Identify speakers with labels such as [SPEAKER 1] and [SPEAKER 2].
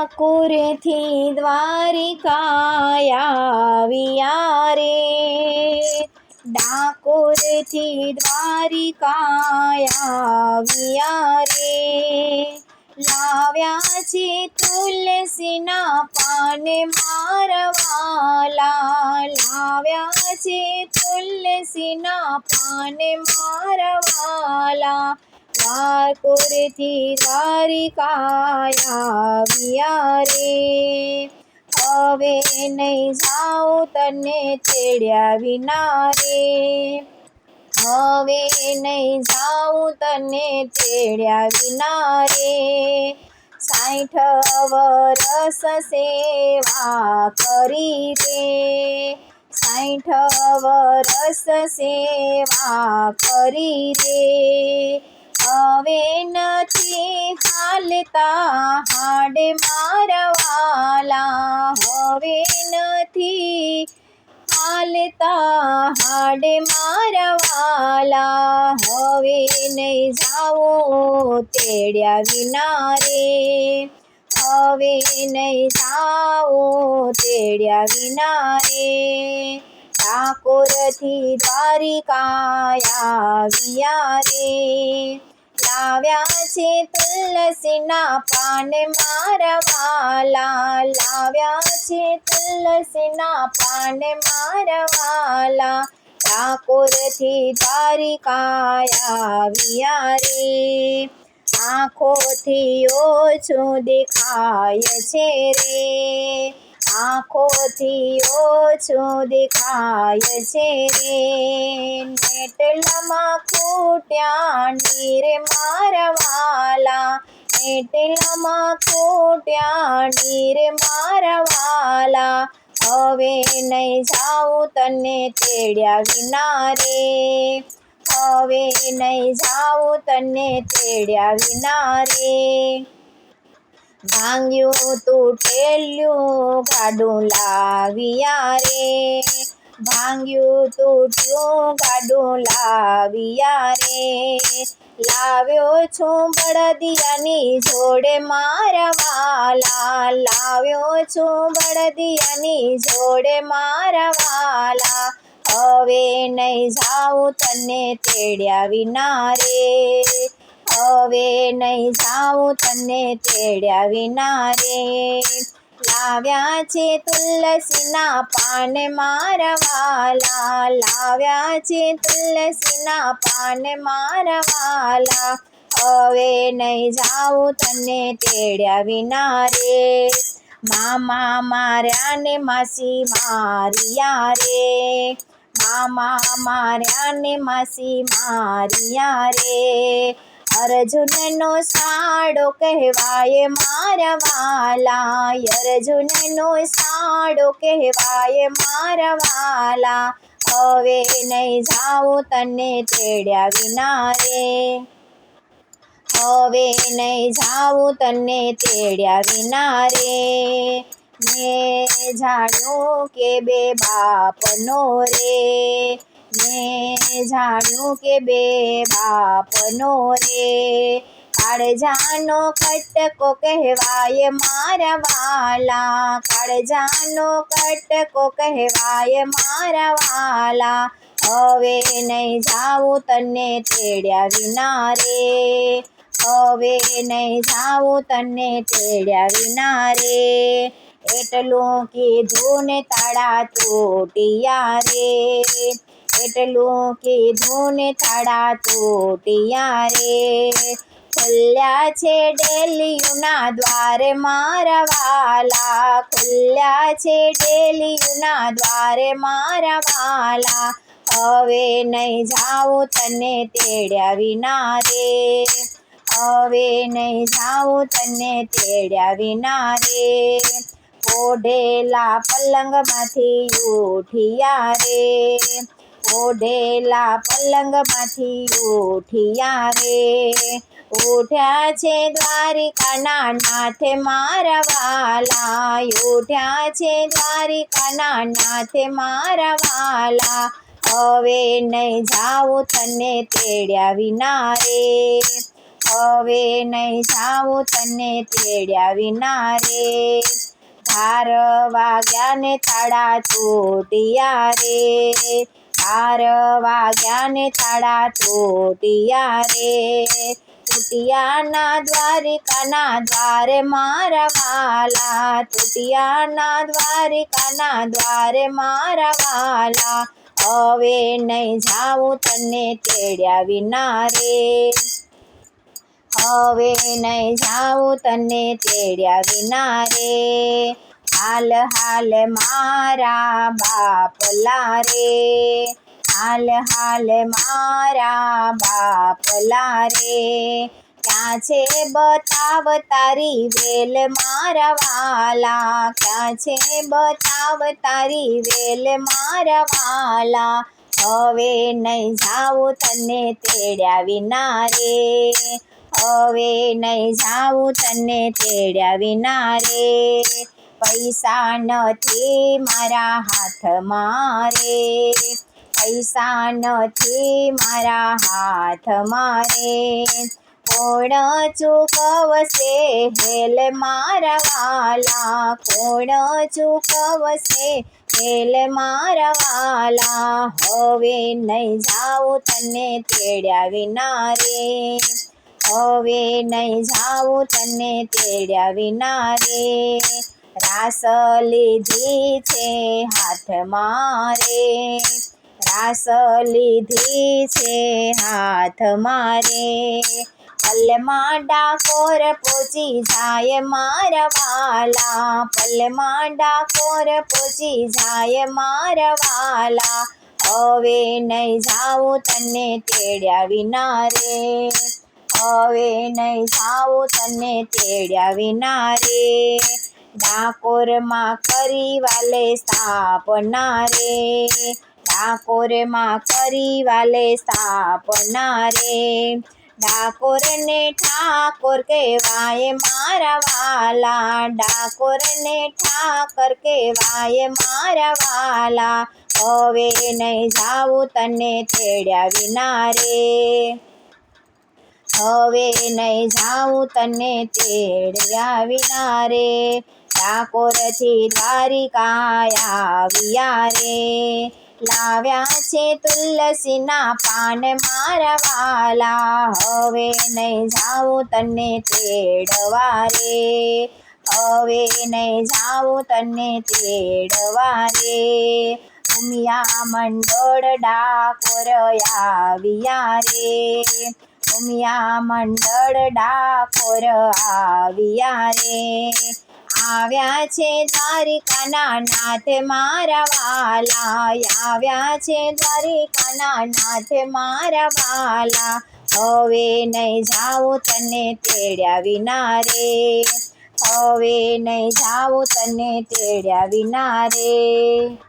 [SPEAKER 1] ડાકોરથી દ્વારિકા આવ્યા રે, ડાકોરથી દ્વારિકા આવ્યા રે, લાવ્યા છે તુલસીના પાન મારા વાલા, લાવ્યા છે તુલસીના પાન મારા વાલા, ડાકોરથી દ્વારિકા આવ્યા રે, હવે નહીં જાઉં તને તેડ્યા વિના રે, હવે નહીં જાઉં તને તેડ્યા વિના રે, 60 વરસ સેવા કરી રે, 60 વરસ સેવા કરી રે, હવે નથી હાલતા હાડ મારા વાલા, હવે નથી હાલતા હાડ મારા વાલા, હવે નહીં જાઉં તેડ્યા વિના રે, હવે નહીં જાઉં તેડ્યા વિના રે, ડાકોરથી દ્વારિકા આવ્યા રે, લાવ્યા છે તુલસીના પાન મારા વાલા, લાવ્યા છે તુલસીના પાન મારા વાલા, ડાકોરથી દ્વારિકા આવ્યા રે, આંખોથી ઓછું દેખાય છે રે, આંખોથી ઓછું દેખાય છે રે, નેટલામાં ખૂટ્યા નીર મારા વાલા, નેટલામાં ખૂટ્યા નીર મારા વાલા, હવે નહીં જાઉં તને તેડ્યા વિના રે, હવે નહીં જાઉં તને તેડ્યા વિના રે, ભાંગ્યું તૂટેલું ગાડું લાવ્યા રે, ભાંગ્યું તૂટ્યું ગાડું લાવ્યા રે, લાવ્યો છું બળદિયાની જોડે મારા વાલા, લાવ્યો છું બળદિયાની જોડે મારા વાલા, હવે નહીં જાઉં તને તેડ્યા વિના રે, હવે નહીં જાઉં તને તેડ્યા વિના રે, લાવ્યા છે તુલસીના પાન મારા વાલા, લાવ્યા છે તુલસીના પાન મારા વાલા, હવે નહીં જાઉં તને તેડ્યા વિના રે, મામા માર્યા ને માસી માર્યા રે, મામા માર્યા ને માસી માર્યા રે, અર્જુનનો સાડો કહેવાય મારા વાલા, અર્જુનનો સાડો કહેવાય મારા વાલા, હવે નહીં જાઉં તને તેડ્યા વિના રે, હવે નહીં જાઉં તને તેડ્યા વિના રે, મેં જાણ્યું કે બે બાપનો રે, મેં જાણ્યું કે બે બાપનો રે, કાળજાનો કટકો કહેવાય મારા વાલા, કાળજાનો કટકો કહેવાય મારા વાલા, હવે નહીં જાઉં તને તેડ્યા વિના રે, હવે નહીં જાઉં તને તેડ્યા વિના રે, એટલું કીધું ને તાળા તૂટ્યા રે, એટલું કીધું ને તાળા તૂટ્યા રે, ખુલ્યા છે ડેલીયુના દ્વાર મારા વાલા, ખુલ્યા છે ડેલીયુના દ્વાર મારા વાલા, હવે નહીં જાઉં તને તેડ્યા વિના રે, હવે નહીં જાઉં તને તેડ્યા વિના રે, ઓઢેલા પલંગમાંથી ઉઠ્યા રે, ઓઢેલા પલંગમાંથી ઉઠ્યા રે, ઉઠ્યા છે દ્વારિકાના નાથ મારા વાલા, ઉઠ્યા છે દ્વારિકાના નાથ મારા વાલા, હવે નહીં જાઉં તને તેડ્યા વિના રે, હવે નહીં જાઉં તને તેડ્યા વિના રે. 12 વાગ્યા ને તાળા તૂટ્યા રે. 12 વાગ્યા ને તાળા તૂટ્યા રે. તૂટિયાના દ્વારિકાના દ્વારે મારા વાલા. તૂટિયાના દ્વારિકાના દ્વારે મારા વાલા. હવે નહીં જાઉં તને તેડ્યા વિના રે. હવે નહીં જાઉં તને તેડ્યા વિના રે. હાલ હાલ મારા બાપલા રે. હાલ હાલ મારા બાપલા રે. ક્યાં છે બતાવ તારી વેલ મારા વાલા. ક્યાં છે બતાવ તારી વેલ મારા વાલા. હવે નહીં જાઉં તને તેડ્યા વિના રે. હવે નહીં જાઉં તને તેડ્યા વિના રે. પૈસા નથી મારા હાથમાં રે. પૈસા નથી મારા હાથમાં રે. કોણ ચૂકવશે હેલ મારા વાલા. કોણ ચૂકવશે હેલ મારા વાલા. હવે નહીં જાઉં તને તેડ્યા વિના રે. હવે નહીં જાઉં તને તેડ્યા વિના રે. રાસ લીધી છે હાથમાં રે. રાસ લીધી છે હાથમાં રે. પલમાં ડાકોર પહોંચી જાય મારા વાલા. પલમાં ડાકોર પહોંચી જાય મારા વાલા. હવે નહીં જાઉં તને તેડ્યા વિના રે. હવે નહીં જાઉં તને તેડ્યા વિના રે. ડાકોરમાં કરી વાલે સ્થાપના રે. ડાકોરમાં કરી વાલે સ્થાપના રે. ડાકોરને ઠાકોર કહેવાય મારા વાલા. ડાકોરને ઠાકોર કહેવાય મારા વાલા. હવે નહીં જાઉં તને તેડ્યા વિના રે. હવે નહીં જાઉં તને તેડ્યા વિના રે. ડાકોરથી દ્વારિકા આવ્યા રે. લાવ્યા છે તુલસીના પાન મારા વાલા. હવે નહીં જાઉં તને તેડવા રે. હવે નહીં જાઉં તને તેડવા રે. ઉમિયા મંડળ ડાકોર આવ્યા રે. ઉમિયા મંડળ ડાકોર આવ્યા રે. આવ્યા છે દ્વારિકાના નાથ મારા વાલા. આવ્યા છે દ્વારિકાના નાથ મારા વાલા. હવે નહીં જાઉં તને તેડ્યા વિના રે. હવે નહીં જાઉં તને તેડ્યા વિના રે.